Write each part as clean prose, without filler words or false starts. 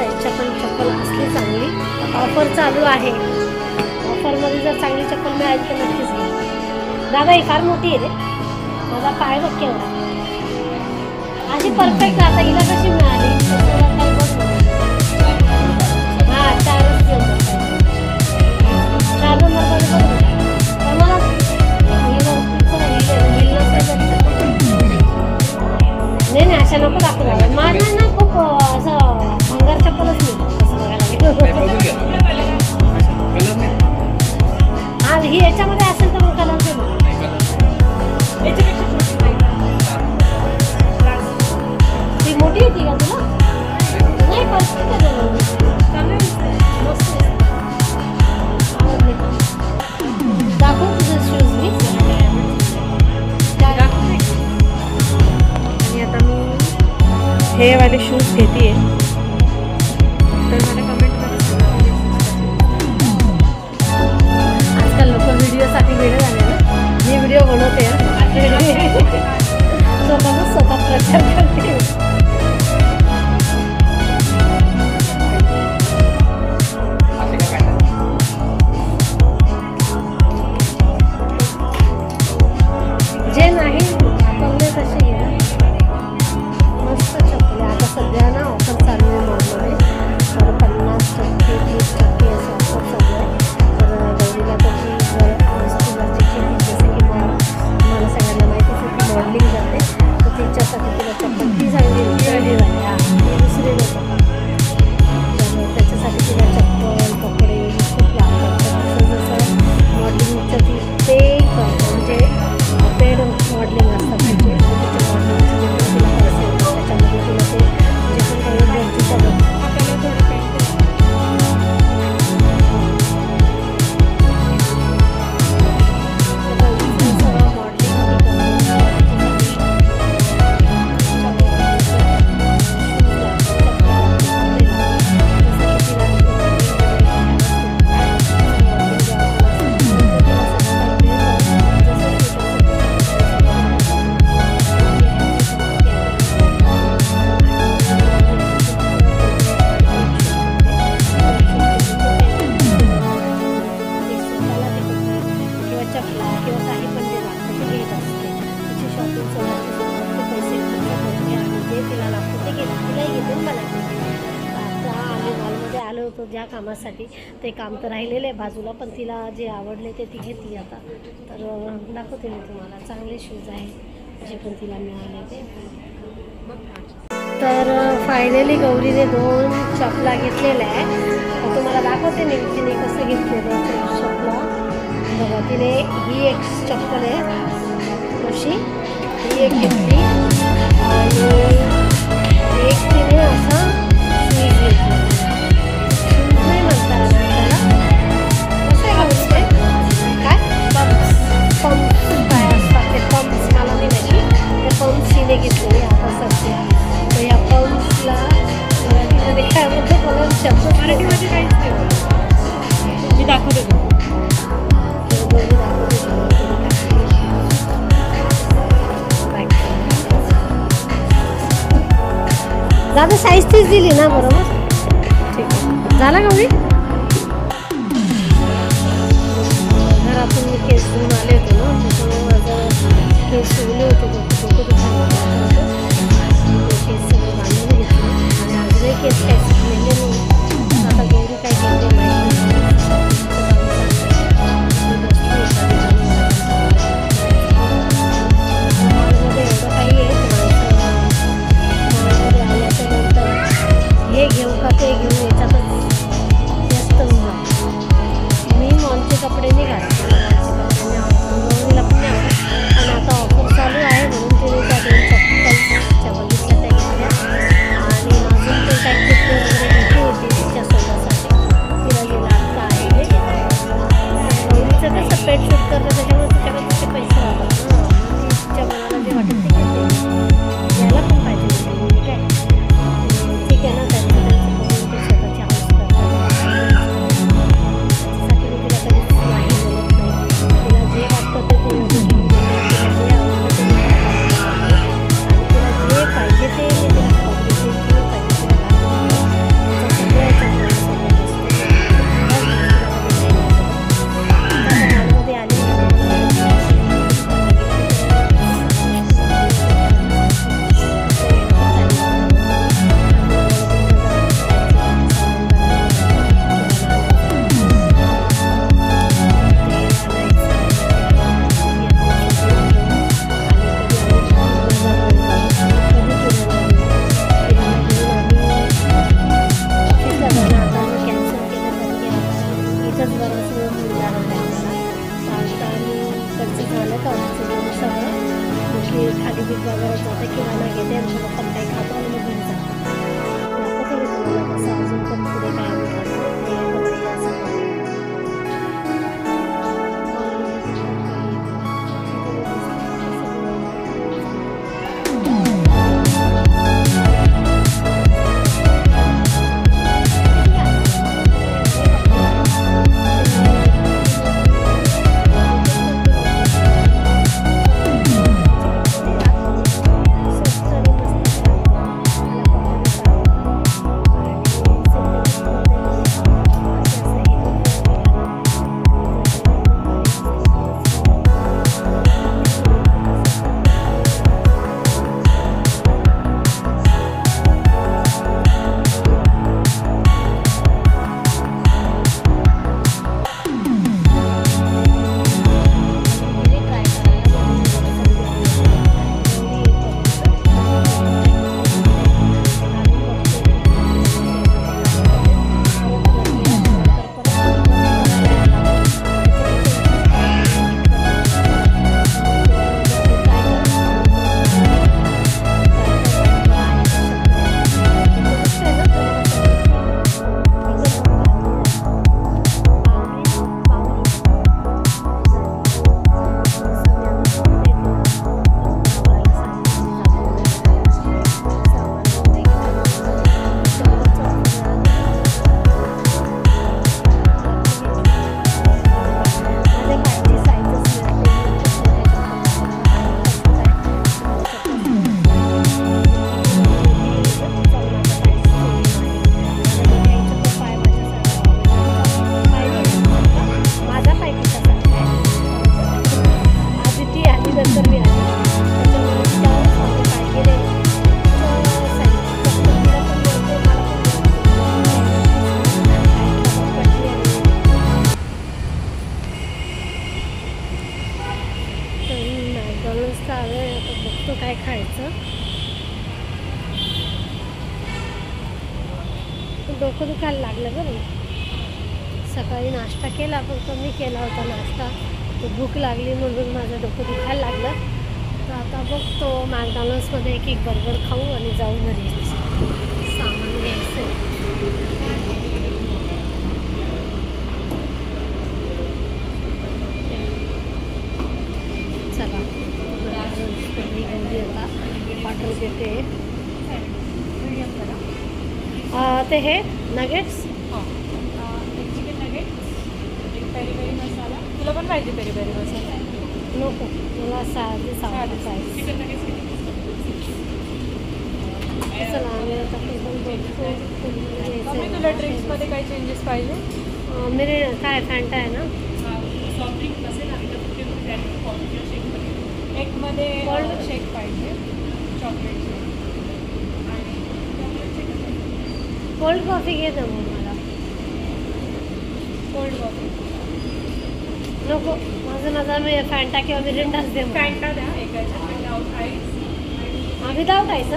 माणसाच्या पण चप्पल असली चांगली ऑफर चालू आहे. ऑफरमध्ये जर चांगली चप्पल मिळाली तर नक्कीच घ्या. दादा ही फार मोठी आहे रे, माझा पाय बघ केवढा. अशी परफेक्ट दादा हिला कशी मिळाली? हां 4 नंबर मला नाही अशा नको दाखवला. माझं ना खूप असं भंगार चप्पलच नाही असं बघायला. हा ही याच्यामध्ये असेल तर मग कलर ती मोठी होती का तुला? नाही परफेक्ट दाखव तुझं शूज मी. आणि आता मी हे वाले शूज घेते. तर मला कमेंट करा. आजकाल लोक व्हिडिओसाठी वेळ झाले ना. मी व्हिडिओ बनवते स्वतः प्रचार करते. जे नाही वापरले तसे घ्या. मस्त चप्पल आता सध्या ना ऑफर चालू आहे मॉलमध्ये. तर 50% 30% असं ऑफर चालू आहे. तर गौरीला त्याची वस्तू गरजेची आहे. जसं की मला सगळ्यांना माहिती आहे की मॉडेलिंग जाते, तर तिच्यासाठी तिला चप्पल ती चांगली झाली दुसरी लोक. त्यामुळे त्याच्यासाठी तिला चप्पल कपडे खूप लागतात. तर जसं मॉडेलिंगचं ती पे करतो म्हणजे पेड मॉडेलिंग असतात त्याचे मॉडेलिंगचे तिला पैसे येतात. त्याच्यामध्ये तिला ते जे पण काही गरजेचं बघ ज्या कामासाठी ते काम तर राहिलेलं आहे बाजूला, पण तिला जे आवडले ते ती घेतली आता. तर दाखवते मी तुम्हाला. चांगले शूज आहे जे पण तिला मिळाले ते. तर फायनली गौरीने 2 चपला घेतलेल्या आहे. तुम्हाला दाखवते मी तिने कसं घेतलेलं चपला. बघा तिने ही एक चप्पल आहे अशी, ही एक घेतली आणि एक तिने असा शूज घेतला. नाही म्हणतात त्याला कसं आहे काय पंप्स काय असतात ते पंप्स मला नाही माहिती. ते पंप्स हिने घेतलेले आता सध्या. तर या पंप्सला मराठीमध्ये काय म्हणते मला शब्द मराठीमध्ये काहीच नाही. मी दाखवते दादा साईज तीच दिली ना बरोबर. ठीक आहे झाला गौरी. घरातून मी केस घेऊन आले होते ना, त्याच्यामुळे माझं केस शिवले होते. डोकं केस सगळे बांधून घेतले आणि अजूनही केस काय शिकलेले नाही. आता गौरी काय केले माहिती एवढं काही आहे मॉलमध्ये आल्याच्यानंतर हे घेऊ का ते घेऊ याच्यातच जास्त मी मॉलचे कपडे नाही घालते. गौरीला पण नाही आवडत. पण आता ऑफर चालू आहे म्हणून तिने त्या 2 चप्पलच्या बघितल्या त्या घेतल्या आणि अजून ते काय कसं अजून पण पुढे काय आम्ही करतो हे बघूया असं करू. काय खायचं. डोकं दुखायला लागलं बरं. सकाळी नाश्ता केला पण कमी केला होता नाश्ता. भूक लागली म्हणून माझं डोकं दुखायला लागलं. तर आता बघतो मॅकडॉनल्ड्समध्ये एक बर्गर खाऊ आणि जाऊ घरी. सामान घ्यायचं. चला ऑर्डर देते. ते हे नगेट्स एक चिकन नगेट, एक पेरी पेरी मसाला. तुला पण पाहिजे पेरी पेरी मसाला? नको, मला साधी पाहिजे. चिकन नगेट्स चला आम्ही आता मम्मी तुला ड्रिंक्समध्ये काही चेंजेस पाहिजे? मेरे काय फॅन्टा आहे ना? सॉफ्ट ड्रिंक नसेल आमच्या शेकमध्ये. एकमध्ये कोल्ड शेक पाहिजे, चॉकलेट शेक आणि चॉकलेट शेक. कोल्ड कॉफी घे ना मग मला. कोल्ड कॉफी नको, माझं मी फॅन्टा किंवा मिरिंडाच दे. फॅन्टा द्या एकाच्या विदाउट आईस. Without ice.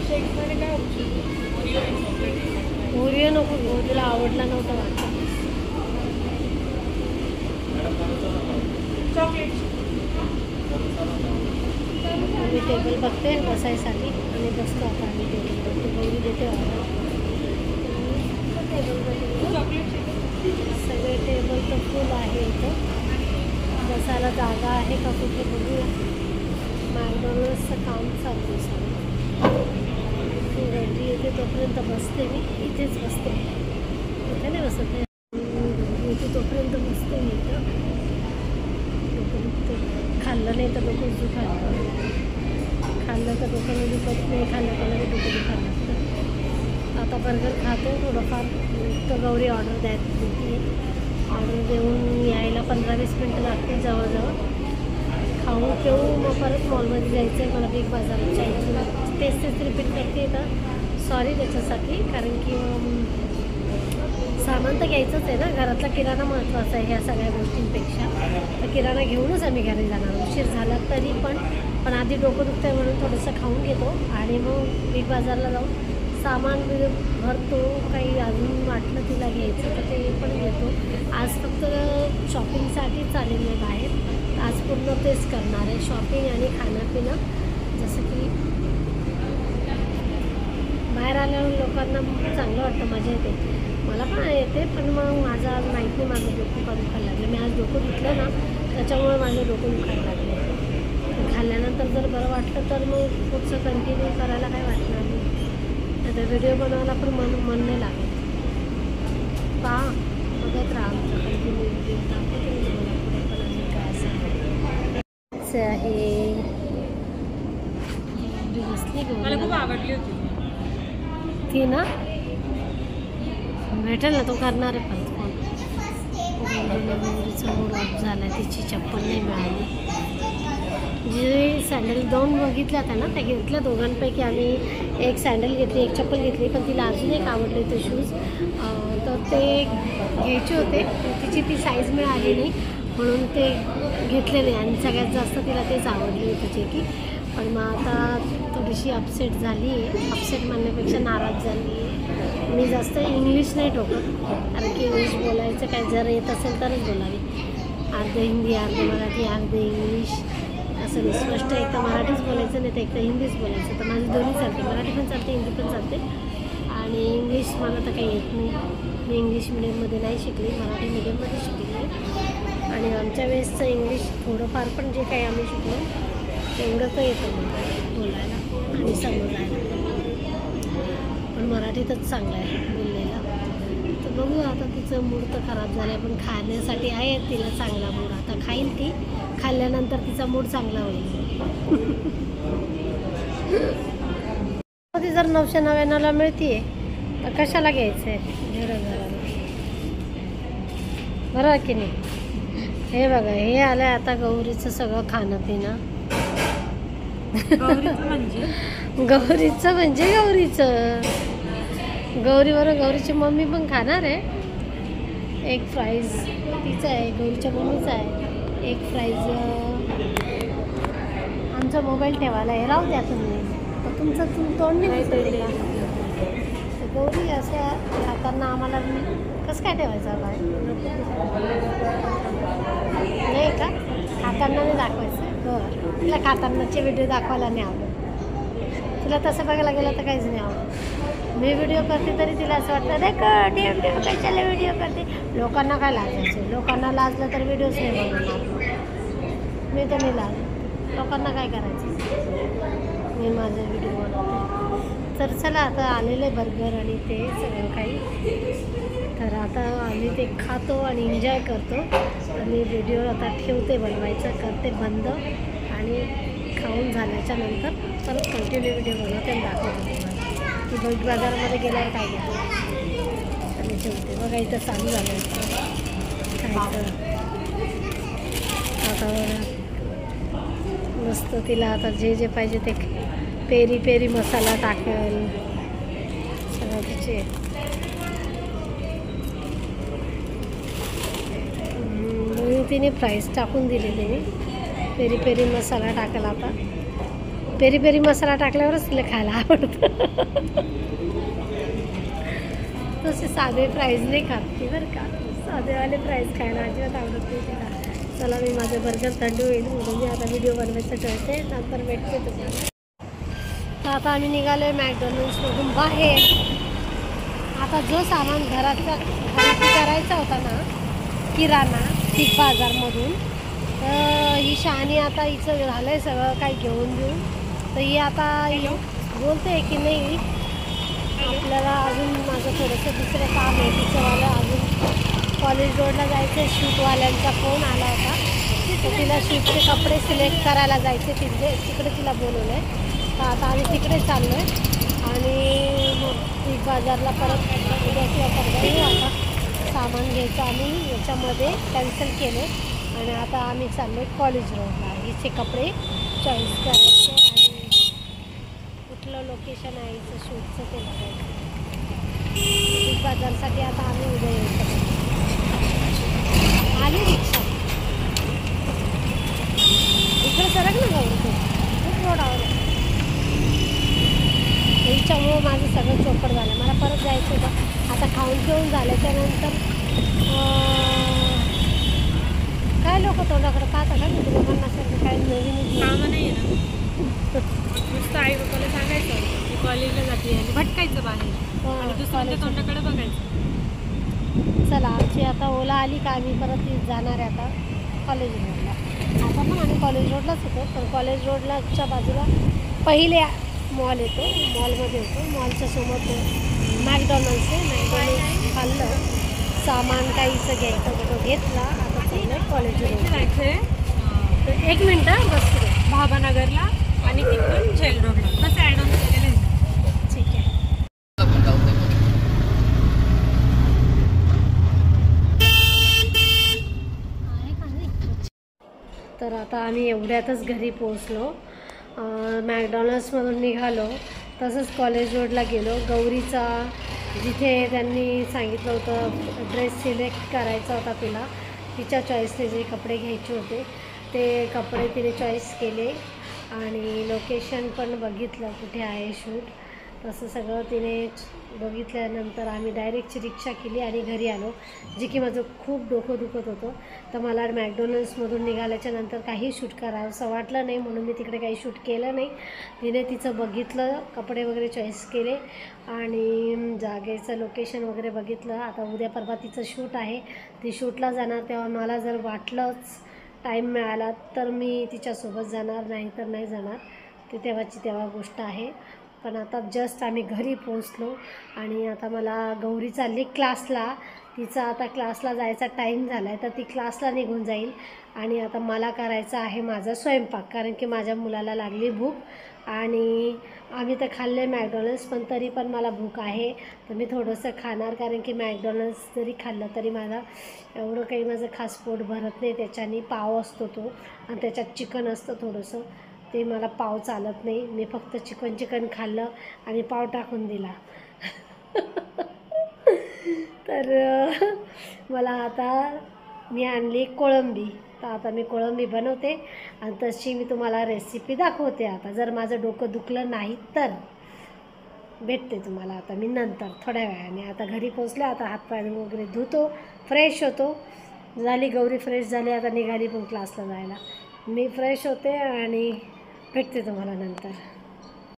शेकमध्ये काय ऑप्शन? ओरिओ आणि चॉकलेट. ओरिओ नको घेऊ, तुला आवडला नव्हता वाटतं. चॉकलेट. मी टेबल बघते बसायसाठी आणि बसतो आता. आम्ही टेबल गौरी देते ऑर्डर. सगळे टेबल तर फुल आहे इथं. बसायला जागा आहे का कुठे बघूया. मॅकडॉनल्ड्सचं काम चालू आहे सगळं. गर्दी येते तोपर्यंत बसते मी. इथेच बसते, इथे नाही बसत आहे. इथे तोपर्यंत बसते मी इथं. डोकं दुखते. खाल्लं नाही तर डोकं दुखायला. खाल्लं तर डोकं दुखत नाही, खाल्लं तर डोकं दुखायला लागतं. आता बर्गर खातो थोडंफार. तर गौरी ऑर्डर द्यायची. ऑर्डर देऊन यायला 15-20 मिनटं लागते जवळजवळ. खाऊ पिऊ मग परत मॉलमध्ये जायचं आहे मला. बिग बाजारात जायचं. तेच रिपीट करते तर सॉरी त्याच्यासाठी. कारण की सामान तर घ्यायचंच आहे ना. घरातला किराणा महत्त्वाचा आहे ह्या सगळ्या गोष्टींपेक्षा. तर किराणा घेऊनच आम्ही घरी जाणार. उशीर झाला तरी पण आधी डोकं दुखतं आहे म्हणून थोडंसं खाऊन घेतो आणि मग बिग बाजारला जाऊन सामान भरतो. काही अजून वाटलं तिला घ्यायचं तर ते पण घेतो. आज फक्त शॉपिंगसाठी चालेल आहे बाहेर. आज पूर्ण तेच करणार आहे, शॉपिंग आणि खाणंपिणं. जसं की बाहेर आल्यावर लोकांना चांगलं वाटतं, मजा येते. मला पण येते, पण मग माझं आज माहीत नाही माझं डोकं का दुखायला लागलं. मी आज डोकं धुतलं ना, त्याच्यामुळे माझं डोकं दुखायला लागलं. खाल्ल्यानंतर जर बरं वाटलं तर मग पुढचं कंटिन्यू करायला काय वाटणार नाही. आता व्हिडिओ बनवायला पण मन नाही लागत. पहा, बघत राहा आमचं कंटिन्यू व्हिडिओ. दाखवते मी तुम्हाला पुढे पण अजून काय असं आहे. बसली मला खूप आवडली होती ती ना, भेटेल ना, तो करणार आहे. पण फोन गौरीचा मूड ऑफ झाला, तिची चप्पल नाही मिळाली. जे सँडल दोन बघितल्या होत्या ना, त्या घेतल्या दोघांपैकी. आम्ही एक सँडल घेतली, एक चप्पल घेतली, पण तिला अजून एक आवडले ते शूज. तर ते घ्यायचे होते, तिची ती साईज मिळाली नाही म्हणून ते घेतले नाही. आणि सगळ्यात जास्त तिला तेच आवडले होते जे की. पण मग आता थोडीशी अपसेट झाली आहे. अपसेट म्हणण्यापेक्षा नाराज झाली आहे. मी जास्त इंग्लिश नाही टोकत, कारण की इंग्लिश बोलायचं काय जर येत असेल तरच बोलावी. अर्धे हिंदी, अर्धे मराठी, अर्धे इंग्लिश असं नाही. स्पष्ट एक तर मराठीच बोलायचं, नाही तर एक तर हिंदीच बोलायचं. तर माझी दोन्ही चालते, मराठी पण चालते, हिंदी पण चालते. आणि इंग्लिश मला तर काही येत नाही. मी इंग्लिश मिडियममध्ये नाही शिकली, मराठी मिडियममध्ये शिकली आहे. आणि आमच्या वेळेसचं इंग्लिश थोडंफार पण जे काही आम्ही शिकलो तेवढं तर येतं मला बोलायला आणि समजायला. पण मराठीतच चांगलं आहे बोललेलं. तर बघू आता, तिचं मूड तर खराब झालं आहे, पण खाण्यासाठी आहे तिला चांगला मूड. आता खाईल ती, खाल्ल्यानंतर तिचा मूड चांगला होईल. ती जर 999ला मिळते तर कशाला घ्यायचं आहे घराला, बरं की नाही. हे बघा, हे आलं आहे आता गौरीचं सगळं खाणं पिणं. गौरीचं म्हणजे गौरीबरोबर गौरीची मम्मी पण खाणार आहे. एक फ्राईज तिचं आहे, गौरीच्या मम्मीचा आहे. एक फ्राईज आमचा मोबाईल ठेवायला आहे. राहू द्या तुम्ही, तर तुमचं तोंड नाही दिसत. गौरी अशा खाताना आम्हाला कसं काय ठेवायचं काय नाही का, खाताना नाही दाखवायचं. बरं, तिला खातानाचे व्हिडिओ दाखवायला नाही आवडत. तिला तसं बघायला गेलं तर काहीच नाही आवडत. मी व्हिडिओ करते तरी तिला असं वाटतं, नाही कशाला व्हिडिओ करते. लोकांना काय लाजायचं, लोकांना लाजलं तर व्हिडिओच नाही बनवणार. मी तर नाही लाज, लोकांना काय करायचं, मी माझे व्हिडिओ बनवते. तर चला, आता आलेले बर्गर आणि ते सगळं काही. तर आता आम्ही ते खातो आणि एन्जॉय करतो. आणि व्हिडिओ आता ठेवते बनवायचं, करते बंद. आणि खाऊन झाल्याच्या नंतर परत कंटिन्यू व्हिडिओ बनवते आणि दाखवते तुम्हाला की बिग बाजारमध्ये गेल्यावर काय घेतो. आणि ठेवते बघा, इथं चालू झालं खायचं. आता मस्त तिला आता जे पाहिजे ते पेरी पेरी मसाला टाकेल सगळं तिचे. तिने फ्राईज टाकून दिलेले मी. पेरी पेरी मसाला टाकला. आता पेरी पेरी मसाला टाकल्यावरच तिला खायला आवडतं. तसे साधे फ्राईज नाही खात ती बरं का. साधेवाले फ्राईज खायला अजिबात आवडत नाही तिला. चला, मी माझं बर्गर थंड होईल म्हणून मी आता व्हिडिओ बनवायचं ठेवते, नंतर भेटते तुम्हाला. तर आता आम्ही निघालो आहे मॅकडॉनल्ड्समधून बाहेर. आता जो सामान घराचा खरेदी करायचा होता ना, किराणा बिग बाजारमधून, तर ही शहाणी आता हिचं झालं आहे सगळं काही घेऊन देऊन. तर ही आता बोलते की नाही, आपल्याला अजून माझं थोडंसं दुसरं काम आहे तिचंवालं. अजून कॉलेज रोडला जायचं, शूटवाल्यांचा फोन आला होता. तर तिला शूटचे कपडे सिलेक्ट करायला जायचे, तिकडे तिला बोलवलं आहे. तर आता आम्ही तिकडे चाललो आहे. आणि मग बिग बाजारला परत उद्या किंवा परवा येऊ. आता सामान घ्यायचं आम्ही याच्यामध्ये कॅन्सल केले. आणि आता आम्ही चाललो आहे कॉलेज रोडला. हिचे कपडे चॉईस करायचे आणि कुठलं लोकेशन आहे हिचं शूटचं ते बघायचं. बिग बाजारसाठी आता आम्ही उद्या येऊ शकतो. आली रिक्षा इकडे सरक ना गौरी, खूप रोडावर आहे. हिच्यामुळं माझं सगळं चोपड झालं. मला परत जायचं होतं. आता खाऊन पिऊन झाल्याच्या नंतर काय लोक तोंडाकडे पाहता का मी लोकांना सारखं काय नवीन कामं नाही आहे ना. नुसतं आई बाबाला सांगायचं कॉलेजला जाते आणि भटकायचं बाहेर आणि दुसऱ्यांच्या तोंडाकडे बघायचं. चला आमची आता ओला आली का आम्ही परत जाणार आहे आता कॉलेज रोडला. आता पण आम्ही कॉलेज रोडलाच होतो, पण कॉलेज रोडलाच्या बाजूला पहिले मॉल येतो, मॉलमध्ये होतो. मॉलच्या समोर मॅकडॉनल्ड्स आहे. मॅकडॉनल्ड्स खाल्लं, सामान काहीचं घ्यायचं होतं घेतला. आता चाललं कॉलेज रोड. जायचं आहे 1 मिनटं बस. भाभानगरला आणि तिकडून जेल रोडला बस ॲड ऑन केलेलं आहे. ठीक आहे. तर आता आम्ही एवढ्यातच घरी पोहोचलो. मॅकडॉनल्ड्समधून निघालो, तसंच कॉलेज रोडला गेलो. गौरीचा जिथे त्यांनी सांगितलं होतं ड्रेस सिलेक्ट करायचा होता तिला, तिच्या चॉईसने जे कपडे घ्यायचे होते ते कपडे तिने चॉईस केले आणि लोकेशन पण बघितलं कुठे आहे शूट. तसं सगळं तिने बघितल्यानंतर आम्ही डायरेक्टची रिक्षा केली आणि घरी आलो, जे की माझं खूप डोकं दुखत होतं. तर मला मॅकडॉनल्ड्समधून निघाल्याच्या नंतर काही शूट करावंसं वाटलं नाही, म्हणून मी तिकडे काही शूट केलं नाही. तिने तिचं बघितलं, कपडे वगैरे चॉईस केले आणि जागेचं लोकेशन वगैरे बघितलं. आता उद्या परवा तिचं शूट आहे, ती शूटला जाणार. तेव्हा मला जर वाटलंच टाईम मिळाला तर मी तिच्यासोबत जाणार, नाही तर नाही जाणार. ते तेव्हाची तेव्हा गोष्ट आहे. पण आता जस्ट आम्ही घरी पोहोचलो आणि आता मला गौरी चालली क्लासला. तिचा आता क्लासला जायचा टाईम झाला आहे, तर ती क्लासला निघून जाईल आणि आता मला करायचं आहे माझा स्वयंपाक, कारण की माझ्या मुलाला लागली भूक. आणि आम्ही तर खाल्ले मॅकडॉनल्ड्स, पण तरी पण मला भूक आहे, तर मी थोडंसं खाणार. कारण की मॅकडॉनल्ड्स जरी खाल्लं तरी मला एवढं काही माझं खास पोट भरत नाही. त्याच्याने पाव असतो तो आणि त्याच्यात चिकन असतं थोडंसं, ते मला पाव चालत नाही. मी फक्त चिकन खाल्लं आणि पाव टाकून दिला. तर मला आता मी आणली कोळंबी, तर आता मी कोळंबी बनवते आणि तशी मी तुम्हाला रेसिपी दाखवते. आता जर माझं डोकं दुखलं नाही तर भेटते तुम्हाला आता मी नंतर थोड्या वेळाने. आता घरी पोचले, आता हातपाय वगैरे धुतो, फ्रेश होतो. झाली गौरी फ्रेश झाली, आता निघाली पण क्लासला जायला. मी फ्रेश होते आणि भेटते तुम्हाला नंतर.